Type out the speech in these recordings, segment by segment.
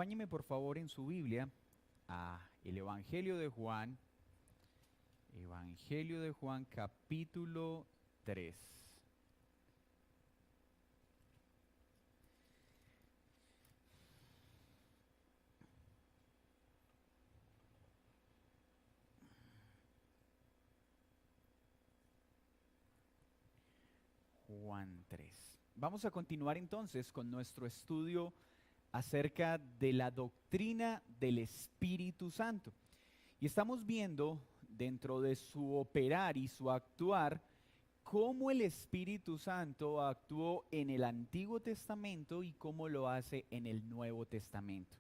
Acompáñeme por favor en su Biblia a el Evangelio de Juan capítulo 3. Juan 3. Vamos a continuar entonces con nuestro estudio acerca de la doctrina del Espíritu Santo. Y estamos viendo dentro de su operar y su actuar cómo el Espíritu Santo actuó en el Antiguo Testamento y cómo lo hace en el Nuevo Testamento.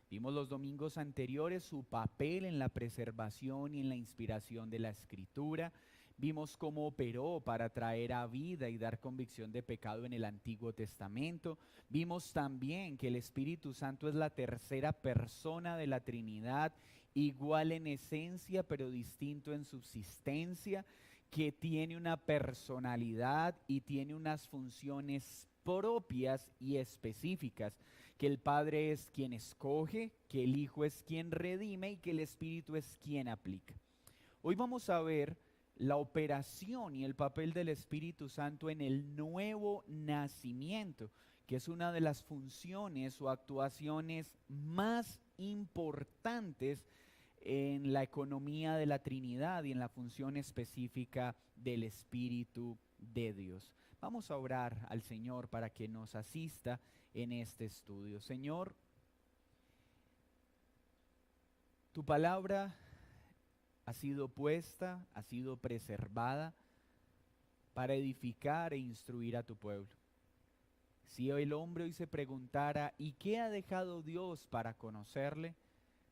Vimos los domingos anteriores su papel en la preservación y en la inspiración de la Escritura. Vimos cómo operó para traer a vida y dar convicción de pecado en el Antiguo Testamento. Vimos también que el Espíritu Santo es la tercera persona de la Trinidad, igual en esencia pero distinto en subsistencia, que tiene una personalidad y tiene unas funciones propias y específicas, que el Padre es quien escoge, que el Hijo es quien redime y que el Espíritu es quien aplica. Hoy vamos a ver la operación y el papel del Espíritu Santo en el nuevo nacimiento, que es una de las funciones o actuaciones más importantes en la economía de la Trinidad y en la función específica del Espíritu de Dios. Vamos a orar al Señor para que nos asista en este estudio. Señor, tu palabra ha sido puesta, ha sido preservada para edificar e instruir a tu pueblo. Si el hombre hoy se preguntara, ¿y qué ha dejado Dios para conocerle?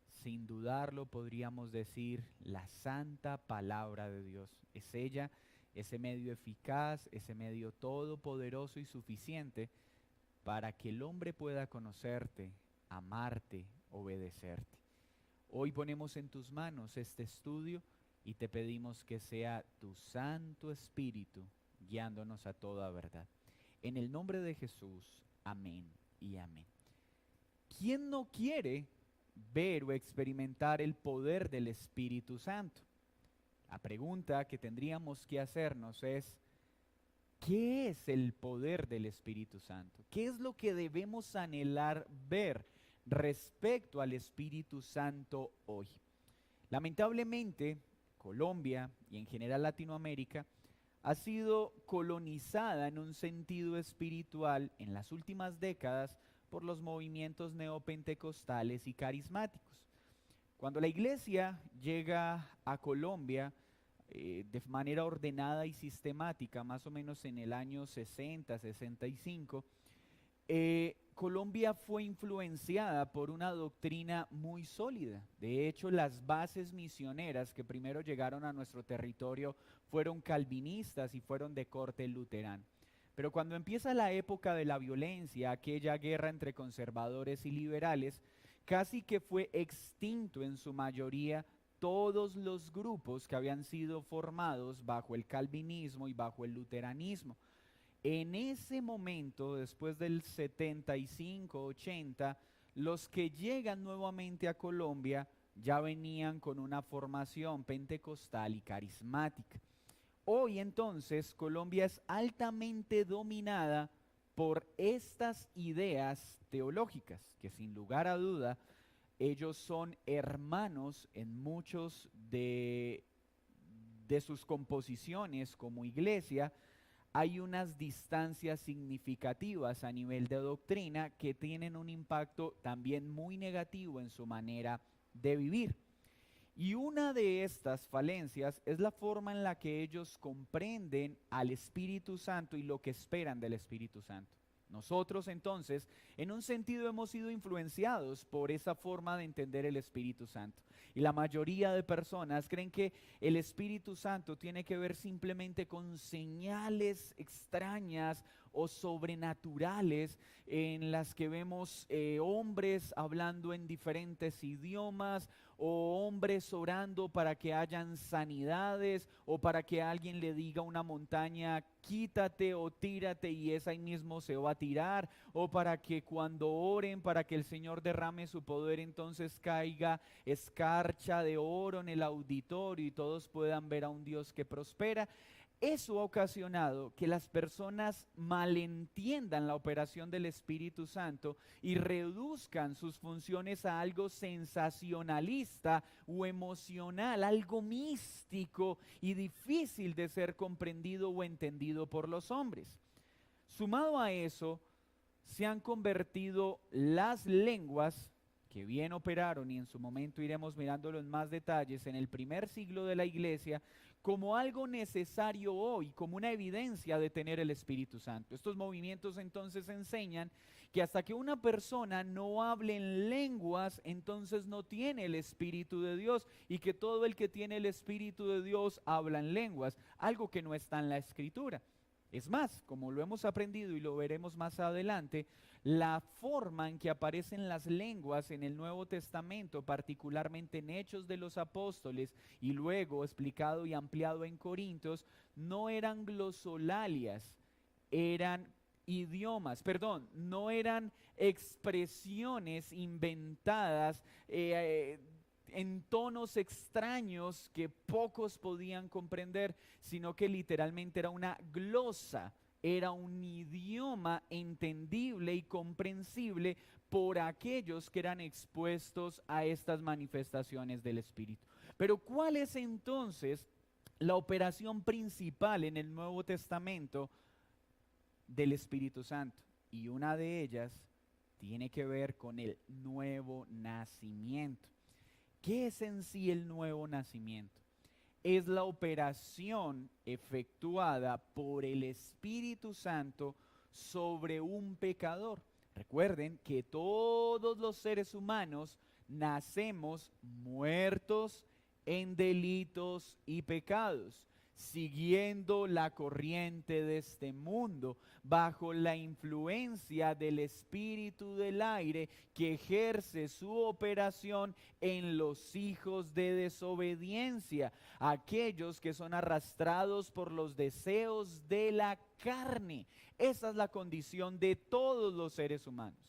Sin dudarlo podríamos decir la santa palabra de Dios. Es ella, ese medio eficaz, ese medio todopoderoso y suficiente para que el hombre pueda conocerte, amarte, obedecerte. Hoy ponemos en tus manos este estudio y te pedimos que sea tu Santo Espíritu guiándonos a toda verdad. En el nombre de Jesús, amén y amén. ¿Quién no quiere ver o experimentar el poder del Espíritu Santo? La pregunta que tendríamos que hacernos es, ¿qué es el poder del Espíritu Santo? ¿Qué es lo que debemos anhelar ver respecto al Espíritu Santo hoy? Lamentablemente, Colombia y en general Latinoamérica ha sido colonizada en un sentido espiritual en las últimas décadas por los movimientos neopentecostales y carismáticos. Cuando la iglesia llega a Colombia de manera ordenada y sistemática, más o menos en el año 60, 65, Colombia fue influenciada por una doctrina muy sólida. De hecho, las bases misioneras que primero llegaron a nuestro territorio fueron calvinistas y fueron de corte luterano. Pero cuando empieza la época de la violencia, aquella guerra entre conservadores y liberales, casi que fue extinto en su mayoría todos los grupos que habían sido formados bajo el calvinismo y bajo el luteranismo. En ese momento, después del 75, 80, los que llegan nuevamente a Colombia ya venían con una formación pentecostal y carismática. Hoy entonces Colombia es altamente dominada por estas ideas teológicas, que sin lugar a duda ellos son hermanos en muchos de sus composiciones como iglesia. Hay unas distancias significativas a nivel de doctrina que tienen un impacto también muy negativo en su manera de vivir. Y una de estas falencias es la forma en la que ellos comprenden al Espíritu Santo y lo que esperan del Espíritu Santo. Nosotros entonces, en un sentido, hemos sido influenciados por esa forma de entender el Espíritu Santo. Y la mayoría de personas creen que el Espíritu Santo tiene que ver simplemente con señales extrañas o sobrenaturales en las que vemos hombres hablando en diferentes idiomas o hombres orando para que hayan sanidades o para que alguien le diga a una montaña quítate o tírate y esa ahí mismo se va a tirar, o para que cuando oren para que el Señor derrame su poder entonces caiga escarcha de oro en el auditorio y todos puedan ver a un Dios que prospera. Eso ha ocasionado que las personas malentiendan la operación del Espíritu Santo y reduzcan sus funciones a algo sensacionalista o emocional, algo místico y difícil de ser comprendido o entendido por los hombres. Sumado a eso, se han convertido las lenguas que bien operaron, y en su momento iremos mirándolo en más detalles, en el primer siglo de la iglesia, como algo necesario hoy, como una evidencia de tener el Espíritu Santo. Estos movimientos entonces enseñan que hasta que una persona no hable en lenguas, entonces no tiene el Espíritu de Dios, y que todo el que tiene el Espíritu de Dios habla en lenguas, algo que no está en la Escritura. Es más, como lo hemos aprendido y lo veremos más adelante, la forma en que aparecen las lenguas en el Nuevo Testamento, particularmente en Hechos de los Apóstoles y luego explicado y ampliado en Corintios, no eran glosolalias, eran no eran expresiones inventadas en tonos extraños que pocos podían comprender, sino que literalmente era una glosa, era un idioma entendible y comprensible por aquellos que eran expuestos a estas manifestaciones del Espíritu. Pero ¿cuál es entonces la operación principal en el Nuevo Testamento del Espíritu Santo? Y una de ellas tiene que ver con el nuevo nacimiento. ¿Qué es en sí el nuevo nacimiento? Es la operación efectuada por el Espíritu Santo sobre un pecador. Recuerden que todos los seres humanos nacemos muertos en delitos y pecados, siguiendo la corriente de este mundo, bajo la influencia del espíritu del aire que ejerce su operación en los hijos de desobediencia, aquellos que son arrastrados por los deseos de la carne. Esa es la condición de todos los seres humanos.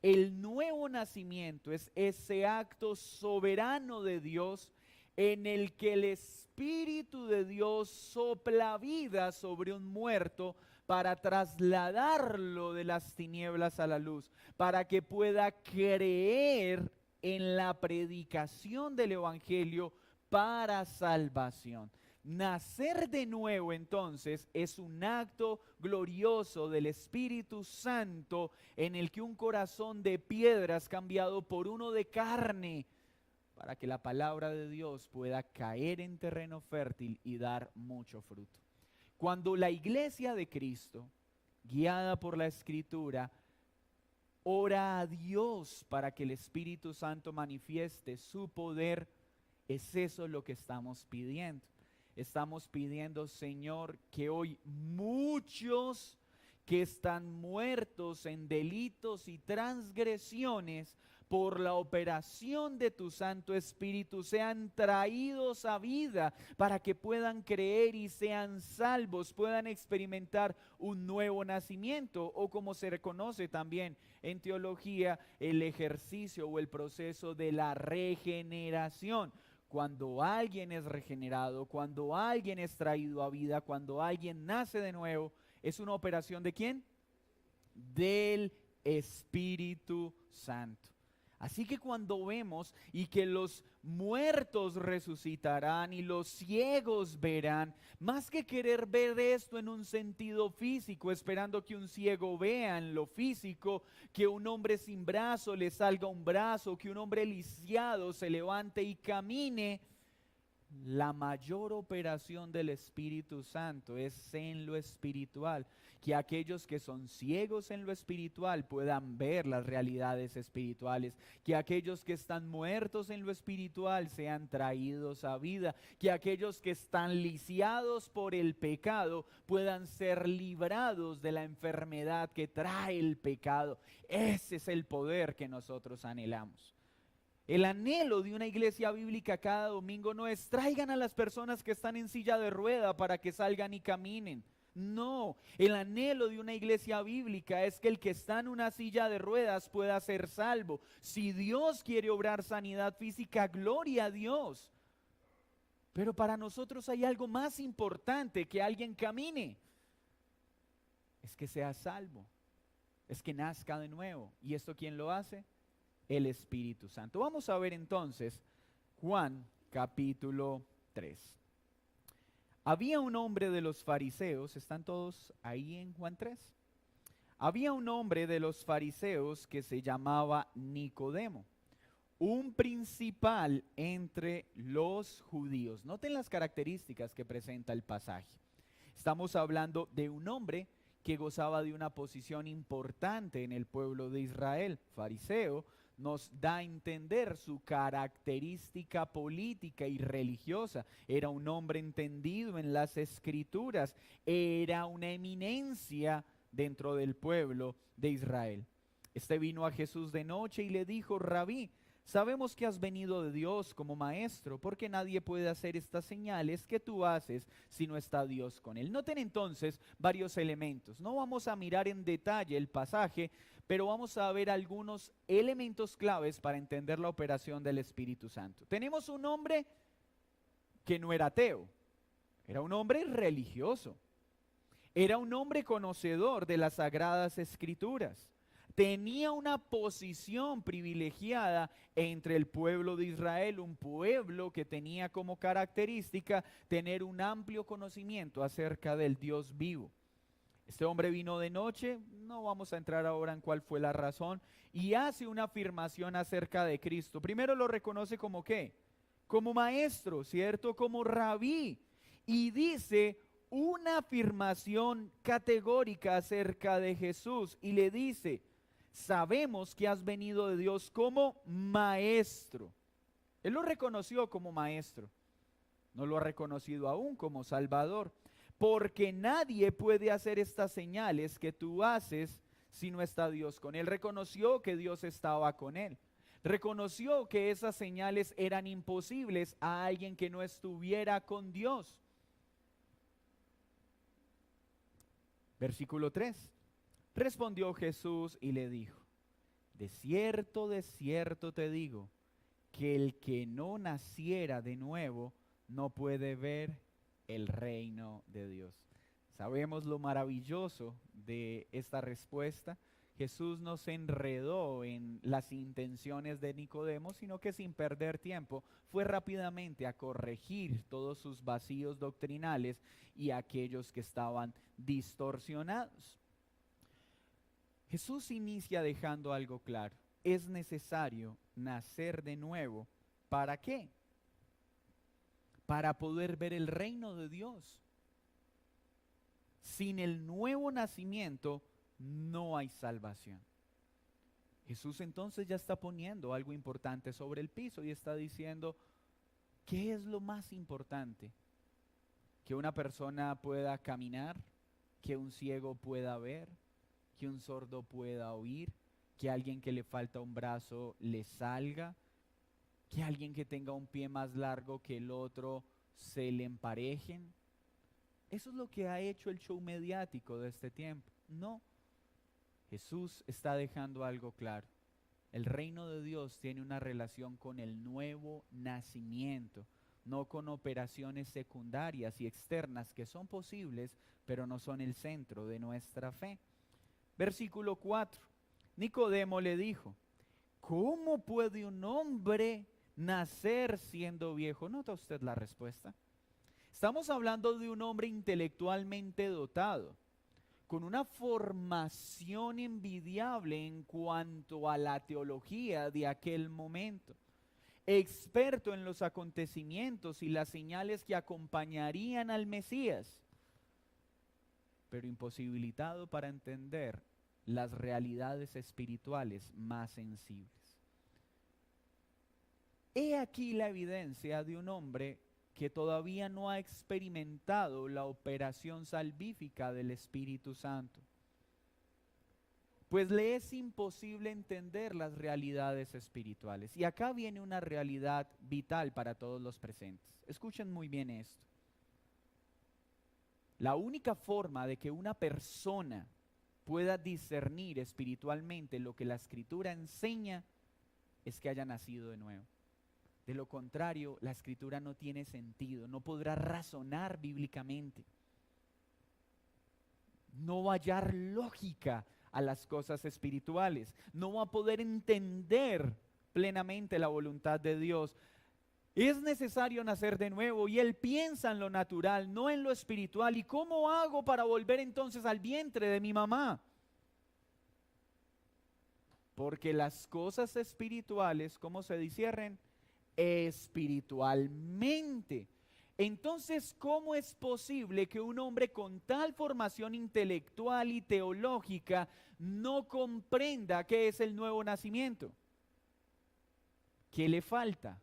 El nuevo nacimiento es ese acto soberano de Dios en el que el Espíritu de Dios sopla vida sobre un muerto para trasladarlo de las tinieblas a la luz, para que pueda creer en la predicación del Evangelio para salvación. Nacer de nuevo entonces es un acto glorioso del Espíritu Santo en el que un corazón de piedra es cambiado por uno de carne, para que la palabra de Dios pueda caer en terreno fértil y dar mucho fruto. Cuando la iglesia de Cristo, guiada por la Escritura, ora a Dios para que el Espíritu Santo manifieste su poder, es eso lo que estamos pidiendo. Estamos pidiendo, Señor, que hoy muchos que están muertos en delitos y transgresiones, por la operación de tu Santo Espíritu, sean traídos a vida para que puedan creer y sean salvos, puedan experimentar un nuevo nacimiento, o como se reconoce también en teología, el ejercicio o el proceso de la regeneración. Cuando alguien es regenerado, cuando alguien es traído a vida, cuando alguien nace de nuevo, ¿es una operación de quién? Del Espíritu Santo. Así que cuando vemos y que los muertos resucitarán y los ciegos verán, más que querer ver esto en un sentido físico, esperando que un ciego vea en lo físico, que un hombre sin brazo le salga un brazo, que un hombre lisiado se levante y camine, la mayor operación del Espíritu Santo es en lo espiritual, que aquellos que son ciegos en lo espiritual puedan ver las realidades espirituales, que aquellos que están muertos en lo espiritual sean traídos a vida, que aquellos que están lisiados por el pecado puedan ser librados de la enfermedad que trae el pecado. Ese es el poder que nosotros anhelamos. El anhelo de una iglesia bíblica cada domingo no es traigan a las personas que están en silla de rueda para que salgan y caminen. No, el anhelo de una iglesia bíblica es que el que está en una silla de ruedas pueda ser salvo. Si Dios quiere obrar sanidad física, gloria a Dios. Pero para nosotros hay algo más importante que alguien camine. Es que sea salvo, es que nazca de nuevo. ¿Y esto quién lo hace? El Espíritu Santo. Vamos a ver entonces Juan capítulo 3. Había un hombre de los fariseos, ¿están todos ahí en Juan 3? Había un hombre de los fariseos que se llamaba Nicodemo, un principal entre los judíos. Noten las características que presenta el pasaje. Estamos hablando de un hombre que gozaba de una posición importante en el pueblo de Israel. Fariseo nos da a entender su característica política y religiosa. Era un hombre entendido en las escrituras, era una eminencia dentro del pueblo de Israel. Este vino a Jesús de noche y le dijo: Rabí, sabemos que has venido de Dios como maestro, porque nadie puede hacer estas señales que tú haces si no está Dios con él. Noten entonces varios elementos. No vamos a mirar en detalle el pasaje, pero vamos a ver algunos elementos claves para entender la operación del Espíritu Santo. Tenemos un hombre que no era ateo, era un hombre religioso, era un hombre conocedor de las Sagradas Escrituras. Tenía una posición privilegiada entre el pueblo de Israel, un pueblo que tenía como característica tener un amplio conocimiento acerca del Dios vivo. Este hombre vino de noche, no vamos a entrar ahora en cuál fue la razón, y hace una afirmación acerca de Cristo. Primero lo reconoce como ¿qué? Como maestro, ¿cierto? Como rabí. Y dice una afirmación categórica acerca de Jesús y le dice: sabemos que has venido de Dios como maestro. Él lo reconoció como maestro, no lo ha reconocido aún como Salvador, porque nadie puede hacer estas señales que tú haces si no está Dios con él. Reconoció que Dios estaba con él, reconoció que esas señales eran imposibles a alguien que no estuviera con Dios. Versículo 3. Respondió Jesús y le dijo: de cierto te digo, que el que no naciera de nuevo no puede ver el reino de Dios. Sabemos lo maravilloso de esta respuesta. Jesús no se enredó en las intenciones de Nicodemo, sino que sin perder tiempo fue rápidamente a corregir todos sus vacíos doctrinales y aquellos que estaban distorsionados. Jesús inicia dejando algo claro: es necesario nacer de nuevo. ¿Para qué? Para poder ver el reino de Dios. Sin el nuevo nacimiento no hay salvación. Jesús entonces ya está poniendo algo importante sobre el piso y está diciendo: ¿qué es lo más importante? Que una persona pueda caminar, que un ciego pueda ver, que un sordo pueda oír, que alguien que le falta un brazo le salga, que alguien que tenga un pie más largo que el otro se le emparejen. Eso es lo que ha hecho el show mediático de este tiempo. No, Jesús está dejando algo claro. El reino de Dios tiene una relación con el nuevo nacimiento, no con operaciones secundarias y externas que son posibles, pero no son el centro de nuestra fe. Versículo 4. Nicodemo le dijo: ¿cómo puede un hombre nacer siendo viejo? ¿Nota usted la respuesta? Estamos hablando de un hombre intelectualmente dotado, con una formación envidiable en cuanto a la teología de aquel momento. experto en los acontecimientos y las señales que acompañarían al Mesías, pero imposibilitado para entender las realidades espirituales más sensibles. He aquí la evidencia de un hombre que todavía no ha experimentado la operación salvífica del Espíritu Santo, pues le es imposible entender las realidades espirituales. Y acá viene una realidad vital para todos los presentes. Escuchen muy bien esto. La única forma de que una persona pueda discernir espiritualmente lo que la Escritura enseña es que haya nacido de nuevo. De lo contrario, la Escritura no tiene sentido, no podrá razonar bíblicamente. No va a hallar lógica a las cosas espirituales, no va a poder entender plenamente la voluntad de Dios. Es necesario nacer de nuevo y él piensa en lo natural, no en lo espiritual. ¿Y cómo hago para volver entonces al vientre de mi mamá? Porque las cosas espirituales, ¿cómo se disciernen? Espiritualmente. Entonces, ¿cómo es posible que un hombre con tal formación intelectual y teológica no comprenda qué es el nuevo nacimiento? ¿Qué le falta?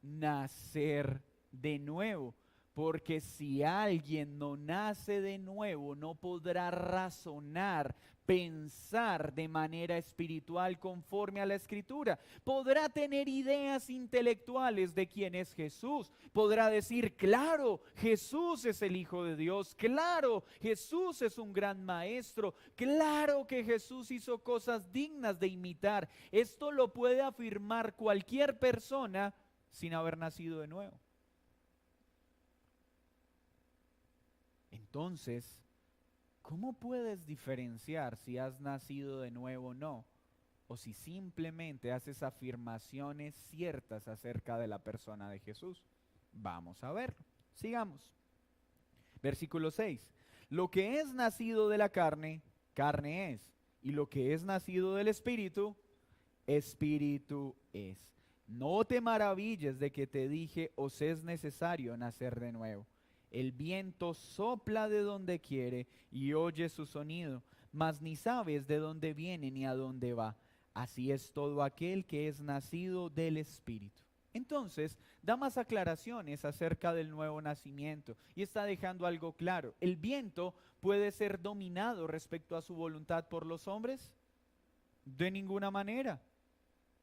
Nacer de nuevo. Porque si alguien no nace de nuevo, no podrá razonar, pensar de manera espiritual conforme a la Escritura. Podrá tener ideas intelectuales de quién es Jesús. Podrá decir, claro, Jesús es el Hijo de Dios. Claro, Jesús es un gran maestro. Claro que Jesús hizo cosas dignas de imitar. Esto lo puede afirmar cualquier persona sin haber nacido de nuevo. Entonces, ¿cómo puedes diferenciar si has nacido de nuevo o no? O si simplemente haces afirmaciones ciertas acerca de la persona de Jesús. Vamos a verlo. Sigamos. Versículo 6. Lo que es nacido de la carne, carne es. Y lo que es nacido del Espíritu, Espíritu es. No te maravilles de que te dije, os es necesario nacer de nuevo. El viento sopla de donde quiere y oye su sonido, mas ni sabes de dónde viene ni a dónde va. Así es todo aquel que es nacido del Espíritu. Entonces, da más aclaraciones acerca del nuevo nacimiento y está dejando algo claro. ¿El viento puede ser dominado respecto a su voluntad por los hombres? De ninguna manera.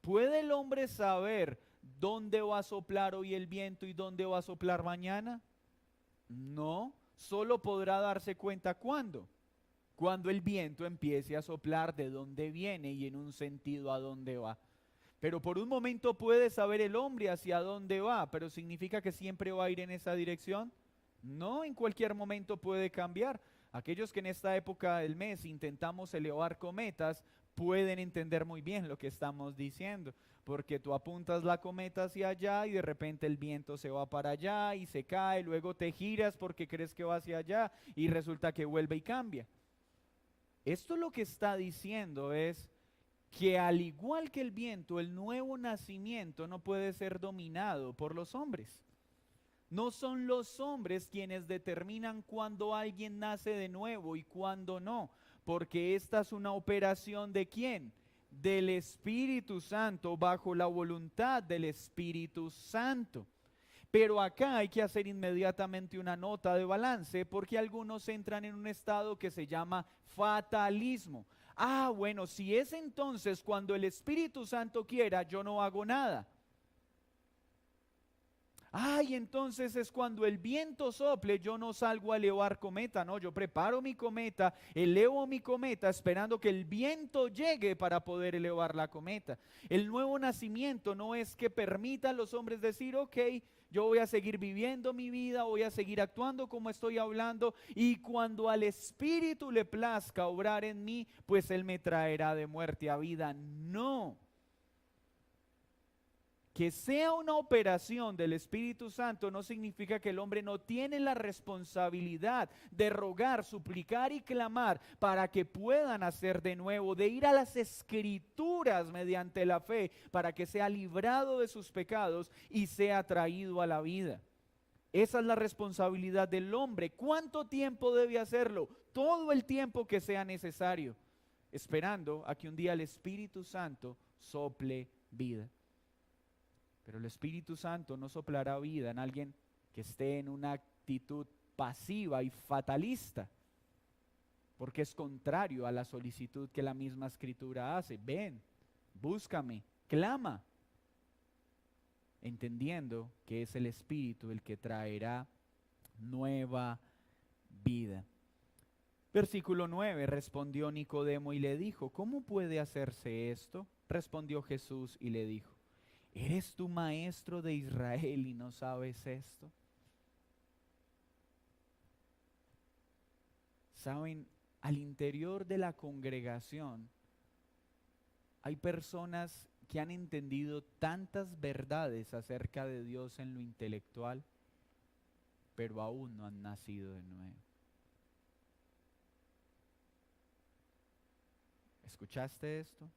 ¿Puede el hombre saber dónde va a soplar hoy el viento y dónde va a soplar mañana? No, solo podrá darse cuenta ¿cuándo? Cuando el viento empiece a soplar de dónde viene y en un sentido a dónde va. Pero por un momento puede saber el hombre hacia dónde va, pero ¿significa que siempre va a ir en esa dirección? No, en cualquier momento puede cambiar. Aquellos que en esta época del mes intentamos elevar cometas pueden entender muy bien lo que estamos diciendo, porque tú apuntas la cometa hacia allá y de repente el viento se va para allá y se cae, luego te giras porque crees que va hacia allá y resulta que vuelve y cambia. Esto lo que está diciendo es que al igual que el viento, el nuevo nacimiento no puede ser dominado por los hombres. No son los hombres quienes determinan cuándo alguien nace de nuevo y cuándo no, porque esta es una operación ¿de quién? Del Espíritu Santo, bajo la voluntad del Espíritu Santo. Pero acá hay que hacer inmediatamente una nota de balance, porque algunos entran en un estado que se llama fatalismo. Ah, bueno, si es entonces cuando el Espíritu Santo quiera, yo no hago nada. Ay, entonces es cuando el viento sople, yo no salgo a elevar cometa, no, yo preparo mi cometa, elevo mi cometa esperando que el viento llegue para poder elevar la cometa. El nuevo nacimiento no es que permita a los hombres decir, ok, yo voy a seguir viviendo mi vida, voy a seguir actuando como estoy hablando y cuando al Espíritu le plazca obrar en mí, pues Él me traerá de muerte a vida. No. que sea una operación del Espíritu Santo no significa que el hombre no tiene la responsabilidad de rogar, suplicar y clamar para que puedan nacer de nuevo, de ir a las Escrituras mediante la fe para que sea librado de sus pecados y sea traído a la vida. Esa es la responsabilidad del hombre. ¿Cuánto tiempo debe hacerlo? Todo el tiempo que sea necesario, esperando a que un día el Espíritu Santo sople vida. Pero el Espíritu Santo no soplará vida en alguien que esté en una actitud pasiva y fatalista, porque es contrario a la solicitud que la misma Escritura hace. Ven, búscame, clama, entendiendo que es el Espíritu el que traerá nueva vida. Versículo 9, respondió Nicodemo y le dijo, ¿cómo puede hacerse esto? Respondió Jesús y le dijo, ¿eres tú maestro de Israel y no sabes esto? Saben, al interior de la congregación hay personas que han entendido tantas verdades acerca de Dios en lo intelectual, pero aún no han nacido de nuevo. ¿Escuchaste esto?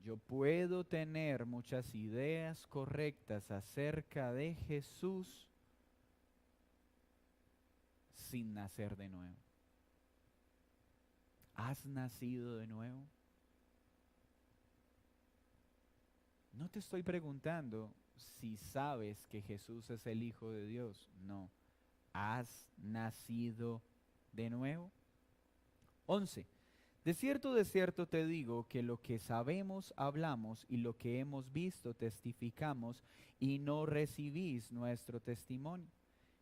Yo puedo tener muchas ideas correctas acerca de Jesús sin nacer de nuevo. ¿Has nacido de nuevo? No te estoy preguntando si sabes que Jesús es el Hijo de Dios. No. ¿Has nacido de nuevo? 11. De cierto te digo que lo que sabemos hablamos y lo que hemos visto testificamos y no recibís nuestro testimonio.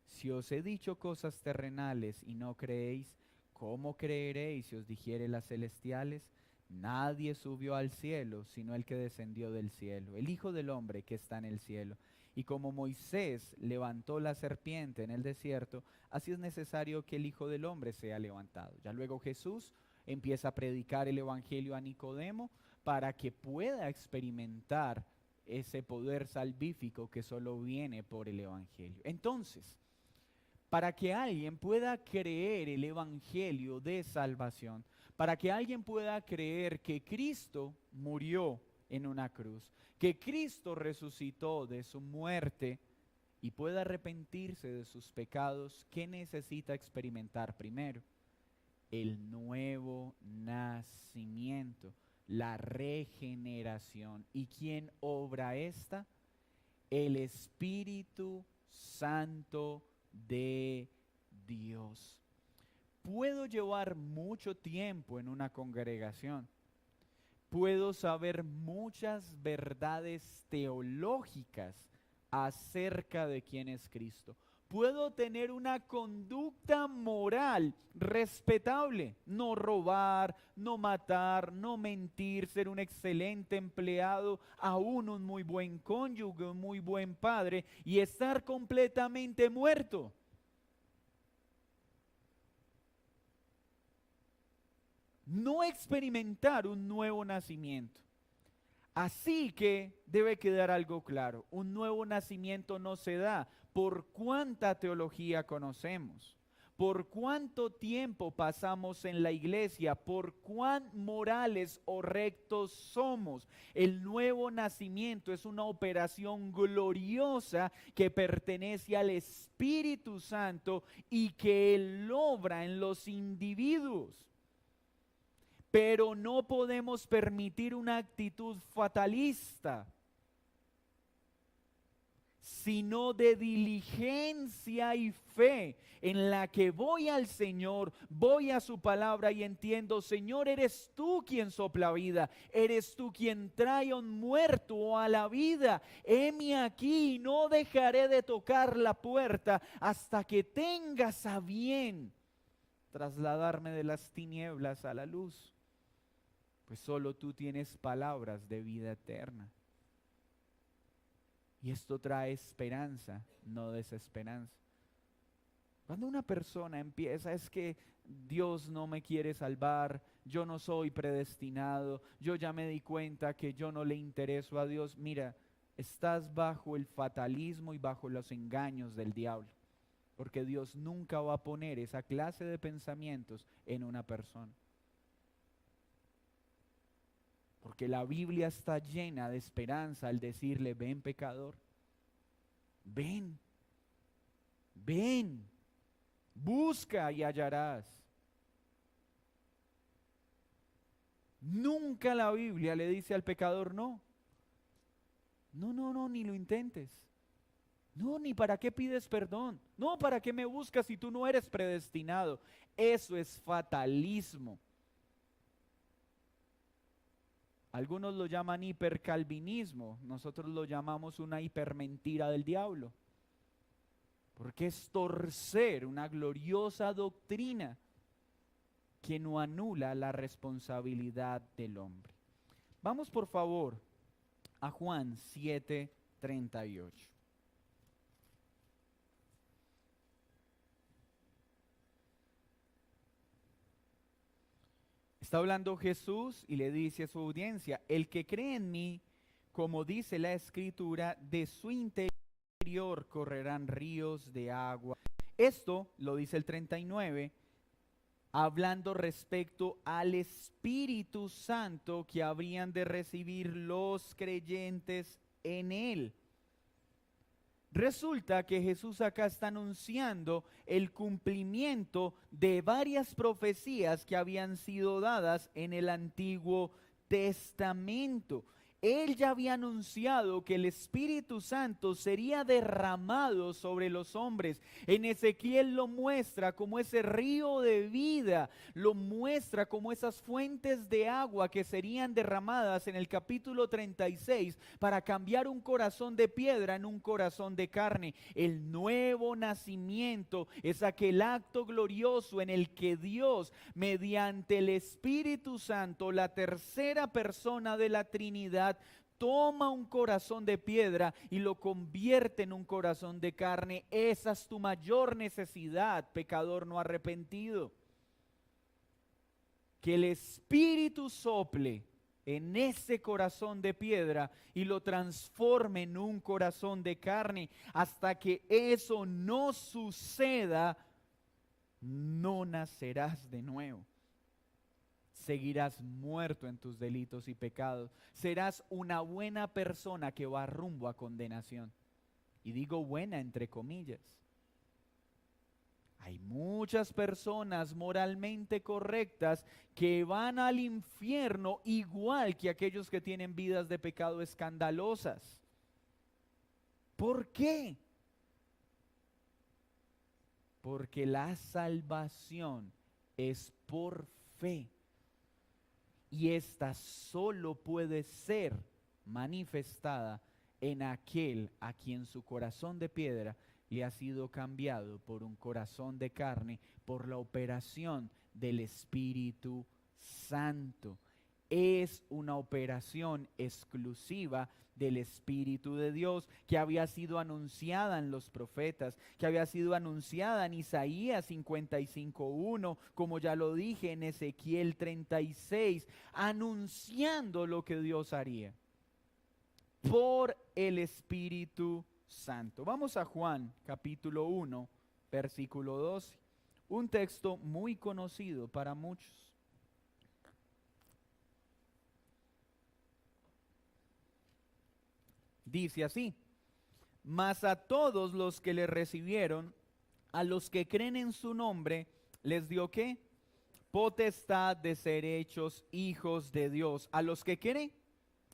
Si os he dicho cosas terrenales y no creéis, ¿cómo creeréis si os dijere las celestiales? Nadie subió al cielo sino el que descendió del cielo, el Hijo del Hombre que está en el cielo. Y como Moisés levantó la serpiente en el desierto, así es necesario que el Hijo del Hombre sea levantado. Ya luego Jesús empieza a predicar el evangelio a Nicodemo para que pueda experimentar ese poder salvífico que solo viene por el evangelio. Entonces, para que alguien pueda creer el evangelio de salvación, para que alguien pueda creer que Cristo murió en una cruz, que Cristo resucitó de su muerte y pueda arrepentirse de sus pecados, ¿qué necesita experimentar primero? El nuevo nacimiento, la regeneración. ¿Y quién obra esta? El Espíritu Santo de Dios. Puedo llevar mucho tiempo en una congregación, puedo saber muchas verdades teológicas acerca de quién es Cristo, puedo tener una conducta moral respetable, no robar, no matar, no mentir, ser un excelente empleado, aún un muy buen cónyuge, un muy buen padre, y estar completamente muerto. No experimentar un nuevo nacimiento. Así que debe quedar algo claro, un nuevo nacimiento no se da por cuánta teología conocemos, por cuánto tiempo pasamos en la iglesia, por cuán morales o rectos somos. El nuevo nacimiento es una operación gloriosa que pertenece al Espíritu Santo y que Él obra en los individuos. Pero no podemos permitir una actitud fatalista, sino de diligencia y fe, en la que voy al Señor, voy a su palabra y entiendo, Señor, eres tú quien sopla vida, eres tú quien trae a un muerto a la vida. Heme aquí y no dejaré de tocar la puerta hasta que tengas a bien trasladarme de las tinieblas a la luz. Pues solo tú tienes palabras de vida eterna. Y esto trae esperanza, no desesperanza. Cuando una persona empieza, es que Dios no me quiere salvar, yo no soy predestinado, yo ya me di cuenta que yo no le intereso a Dios. Mira, estás bajo el fatalismo y bajo los engaños del diablo. Porque Dios nunca va a poner esa clase de pensamientos en una persona. Porque la Biblia está llena de esperanza al decirle, ven pecador, ven, ven, busca y hallarás. Nunca la Biblia le dice al pecador, no, ni lo intentes. No, ni para qué pides perdón. No, para qué me buscas si tú no eres predestinado. Eso es fatalismo. Algunos lo llaman hipercalvinismo. Nosotros lo llamamos una hipermentira del diablo. Porque es torcer una gloriosa doctrina que no anula la responsabilidad del hombre. Vamos por favor a Juan 7:38. Está hablando Jesús y le dice a su audiencia, el que cree en mí, como dice la Escritura, de su interior correrán ríos de agua. Esto lo dice el 39, hablando respecto al Espíritu Santo que habrían de recibir los creyentes en él. Resulta que Jesús acá está anunciando el cumplimiento de varias profecías que habían sido dadas en el Antiguo Testamento. Él ya había anunciado que el Espíritu Santo sería derramado sobre los hombres. En Ezequiel lo muestra como ese río de vida, lo muestra como esas fuentes de agua que serían derramadas en el capítulo 36 para cambiar un corazón de piedra en un corazón de carne. El nuevo nacimiento es aquel acto glorioso en el que Dios, mediante el Espíritu Santo, la tercera persona de la Trinidad, toma un corazón de piedra y lo convierte en un corazón de carne. Esa es tu mayor necesidad, pecador no arrepentido. Que el Espíritu sople en ese corazón de piedra y lo transforme en un corazón de carne. Hasta que eso no suceda, no nacerás de nuevo. Seguirás muerto en tus delitos y pecados. Serás una buena persona que va rumbo a condenación. Y digo buena entre comillas. Hay muchas personas moralmente correctas que van al infierno igual que aquellos que tienen vidas de pecado escandalosas. ¿Por qué? Porque la salvación es por fe. Y esta solo puede ser manifestada en aquel a quien su corazón de piedra le ha sido cambiado por un corazón de carne, por la operación del Espíritu Santo. Es una operación exclusiva del Espíritu de Dios, que había sido anunciada en los profetas, que había sido anunciada en Isaías 55:1, como ya lo dije en Ezequiel 36, anunciando lo que Dios haría por el Espíritu Santo. Vamos a Juan capítulo 1, versículo 12, un texto muy conocido para muchos. Dice así: mas a todos los que le recibieron, a los que creen en su nombre, les dio ¿qué? Potestad de ser hechos hijos de Dios. A los que creen,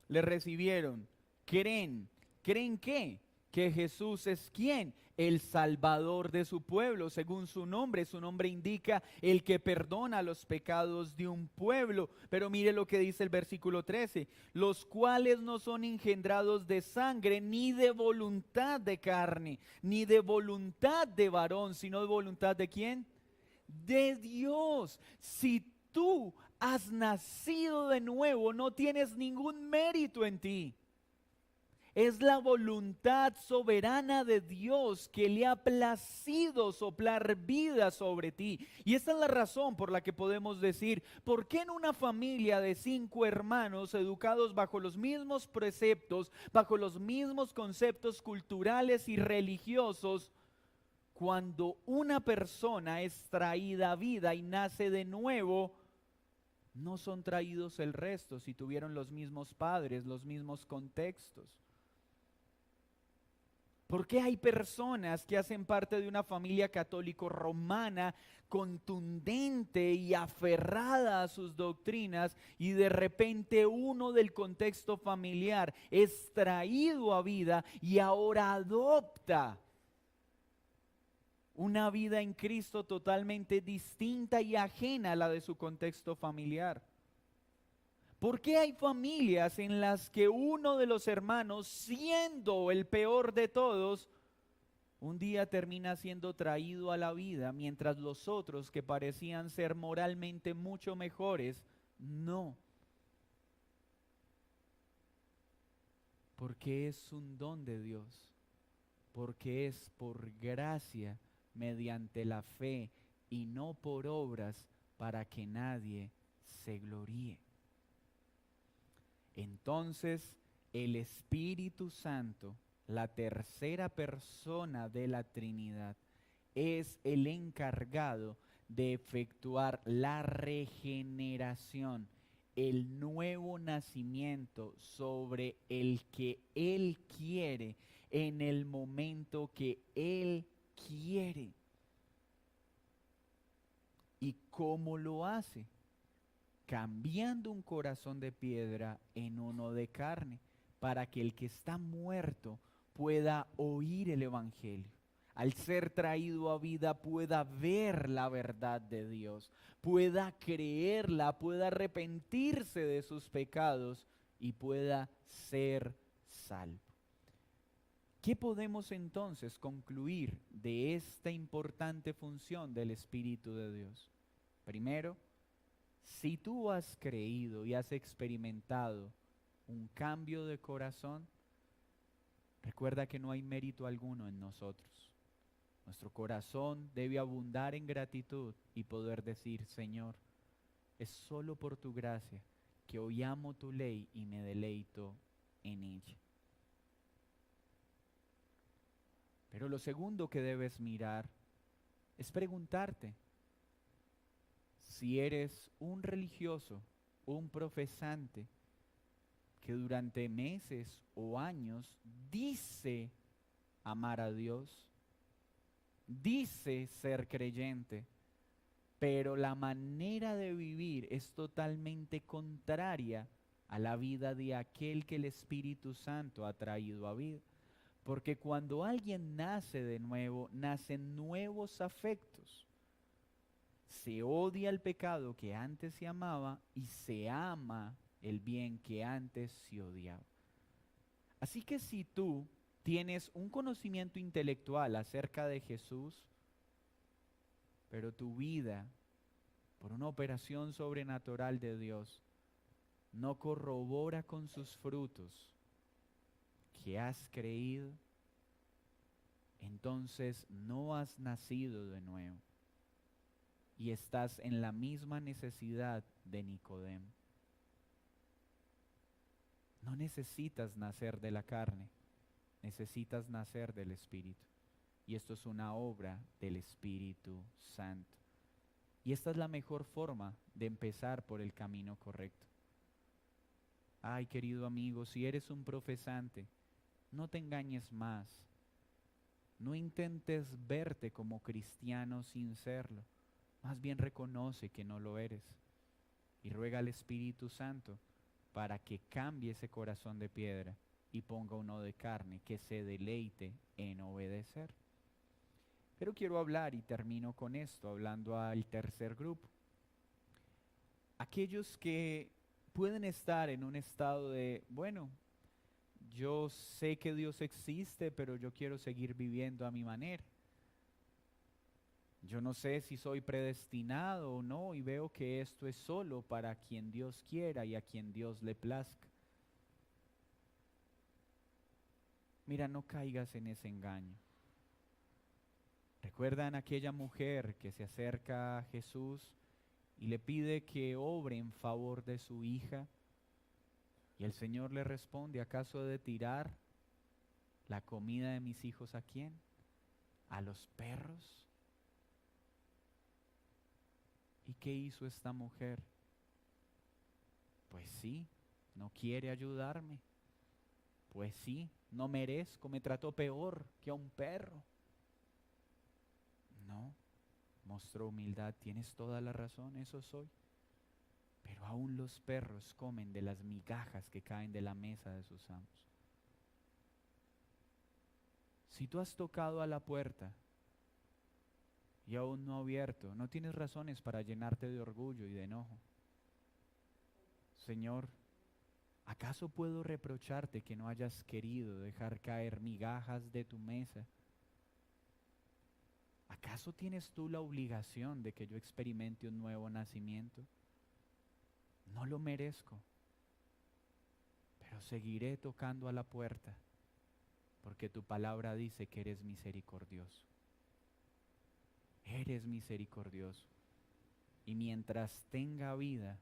le recibieron, creen. ¿Creen qué? Que Jesús es ¿quién? El Salvador de su pueblo, según su nombre. Su nombre indica el que perdona los pecados de un pueblo. Pero mire lo que dice el versículo 13. Los cuales no son engendrados de sangre, ni de voluntad de carne, ni de voluntad de varón, sino de voluntad de ¿quién? De Dios. Si tú has nacido de nuevo, no tienes ningún mérito en ti. Es la voluntad soberana de Dios que le ha placido soplar vida sobre ti. Y esta es la razón por la que podemos decir, ¿por qué en una familia de 5 hermanos educados bajo los mismos preceptos, bajo los mismos conceptos culturales y religiosos, cuando una persona es traída a vida y nace de nuevo, no son traídos el resto si tuvieron los mismos padres, los mismos contextos? ¿Por qué hay personas que hacen parte de una familia católico-romana contundente y aferrada a sus doctrinas y de repente uno del contexto familiar es traído a vida y ahora adopta una vida en Cristo totalmente distinta y ajena a la de su contexto familiar? ¿Por qué hay familias en las que uno de los hermanos, siendo el peor de todos, un día termina siendo traído a la vida, mientras los otros que parecían ser moralmente mucho mejores, no? Porque es un don de Dios, porque es por gracia, mediante la fe y no por obras, para que nadie se gloríe. Entonces, el Espíritu Santo, la tercera persona de la Trinidad, es el encargado de efectuar la regeneración, el nuevo nacimiento sobre el que Él quiere, en el momento que Él quiere. ¿Y cómo lo hace? Cambiando un corazón de piedra en uno de carne, para que el que está muerto pueda oír el Evangelio. Al ser traído a vida pueda ver la verdad de Dios, pueda creerla, pueda arrepentirse de sus pecados y pueda ser salvo. ¿Qué podemos entonces concluir de esta importante función del Espíritu de Dios? Primero, si tú has creído y has experimentado un cambio de corazón, recuerda que no hay mérito alguno en nosotros. Nuestro corazón debe abundar en gratitud y poder decir: Señor, es solo por tu gracia que hoy amo tu ley y me deleito en ella. Pero lo segundo que debes mirar es preguntarte si eres un religioso, un profesante que durante meses o años dice amar a Dios, dice ser creyente, pero la manera de vivir es totalmente contraria a la vida de aquel que el Espíritu Santo ha traído a vida. Porque cuando alguien nace de nuevo, nacen nuevos afectos. Se odia el pecado que antes se amaba y se ama el bien que antes se odiaba. Así que si tú tienes un conocimiento intelectual acerca de Jesús, pero tu vida, por una operación sobrenatural de Dios, no corrobora con sus frutos que has creído, entonces no has nacido de nuevo y estás en la misma necesidad de Nicodemo. No necesitas nacer de la carne, necesitas nacer del Espíritu. Y esto es una obra del Espíritu Santo. Y esta es la mejor forma de empezar por el camino correcto. Ay, querido amigo, si eres un profesante, no te engañes más. No intentes verte como cristiano sin serlo. Más bien reconoce que no lo eres. Y ruega al Espíritu Santo para que cambie ese corazón de piedra y ponga uno de carne que se deleite en obedecer. Pero quiero hablar, y termino con esto, hablando al tercer grupo. Aquellos que pueden estar en un estado de, bueno, yo sé que Dios existe, pero yo quiero seguir viviendo a mi manera. Yo no sé si soy predestinado o no, y veo que esto es solo para quien Dios quiera y a quien Dios le plazca. Mira, no caigas en ese engaño. ¿Recuerdan aquella mujer que se acerca a Jesús y le pide que obre en favor de su hija? Y el Señor le responde, ¿acaso he de tirar la comida de mis hijos a quién? ¿A los perros? ¿Y qué hizo esta mujer? Pues sí, no quiere ayudarme. Pues sí, no merezco, me trató peor que a un perro. No, mostró humildad, tienes toda la razón, eso soy. Pero aún los perros comen de las migajas que caen de la mesa de sus amos. Si tú has tocado a la puerta y aún no ha abierto, no tienes razones para llenarte de orgullo y de enojo. Señor, ¿acaso puedo reprocharte que no hayas querido dejar caer migajas de tu mesa? ¿Acaso tienes tú la obligación de que yo experimente un nuevo nacimiento? No lo merezco, pero seguiré tocando a la puerta, porque tu palabra dice que eres misericordioso. Eres misericordioso. Y mientras tenga vida,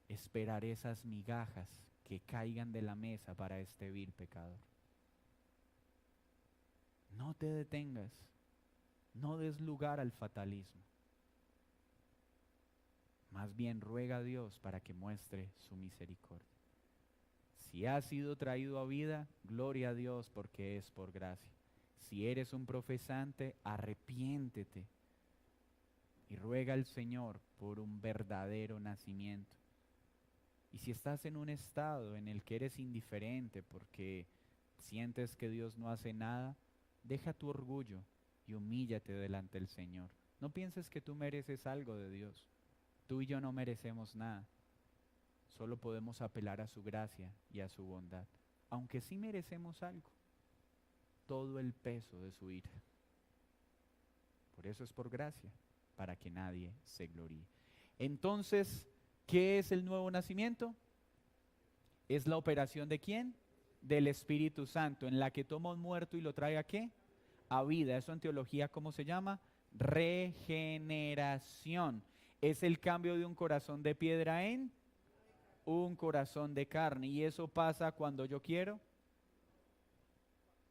esperaré esas migajas que caigan de la mesa para este vil pecador. No te detengas, no des lugar al fatalismo. Más bien ruega a Dios para que muestre su misericordia. Si has sido traído a vida, gloria a Dios porque es por gracia. Si eres un profesante, arrepiéntete y ruega al Señor por un verdadero nacimiento. Y si estás en un estado en el que eres indiferente porque sientes que Dios no hace nada, deja tu orgullo y humíllate delante del Señor. No pienses que tú mereces algo de Dios. Tú y yo no merecemos nada. Solo podemos apelar a su gracia y a su bondad. Aunque sí merecemos algo, todo el peso de su ira. Por eso es por gracia, para que nadie se gloríe. Entonces, ¿qué es el nuevo nacimiento? ¿Es la operación de quién? Del Espíritu Santo, en la que toma un muerto y lo trae ¿a qué? A vida. Eso en teología, ¿cómo se llama? Regeneración. Es el cambio de un corazón de piedra en un corazón de carne. Y eso pasa cuando yo quiero.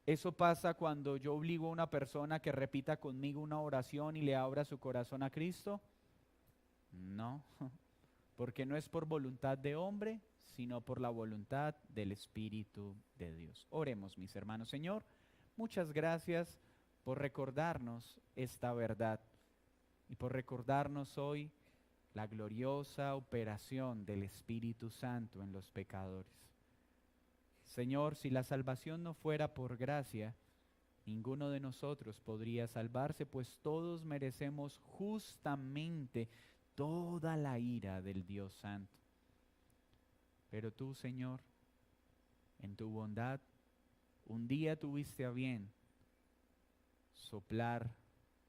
Eso pasa cuando yo obligo a una persona que repita conmigo una oración y le abra su corazón a Cristo. No, porque no es por voluntad de hombre, sino por la voluntad del Espíritu de Dios. Oremos, mis hermanos. Señor, muchas gracias por recordarnos esta verdad y por recordarnos hoy la gloriosa operación del Espíritu Santo en los pecadores. Señor, si la salvación no fuera por gracia, ninguno de nosotros podría salvarse, pues todos merecemos justamente toda la ira del Dios Santo. Pero tú, Señor, en tu bondad, un día tuviste a bien soplar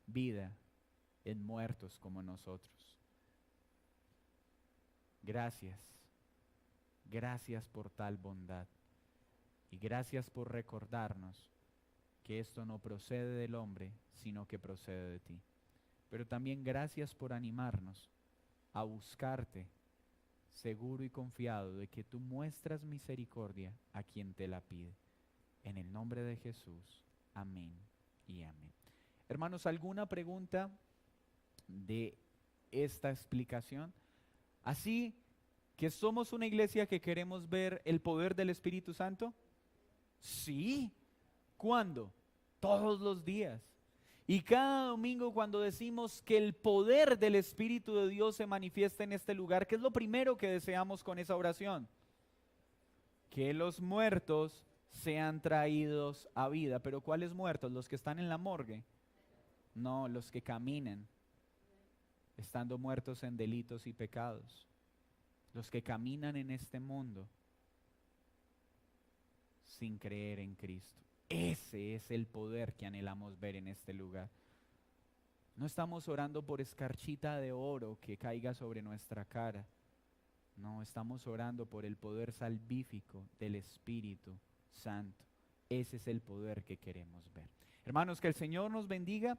vida en muertos como nosotros. Gracias, gracias por tal bondad y gracias por recordarnos que esto no procede del hombre, sino que procede de ti. Pero también gracias por animarnos a buscarte, seguro y confiado de que tú muestras misericordia a quien te la pide. En el nombre de Jesús, amén y amén. Hermanos, ¿alguna pregunta de esta explicación? Así que somos una iglesia que queremos ver el poder del Espíritu Santo. Sí. ¿Cuándo? Todos los días. Y cada domingo cuando decimos que el poder del Espíritu de Dios se manifiesta en este lugar, ¿qué es lo primero que deseamos con esa oración? Que los muertos sean traídos a vida. ¿Pero cuáles muertos? ¿Los que están en la morgue? No, los que caminan, estando muertos en delitos y pecados. Los que caminan en este mundo sin creer en Cristo. Ese es el poder que anhelamos ver en este lugar. No estamos orando por escarchita de oro que caiga sobre nuestra cara. No, estamos orando por el poder salvífico del Espíritu Santo. Ese es el poder que queremos ver. Hermanos, que el Señor nos bendiga.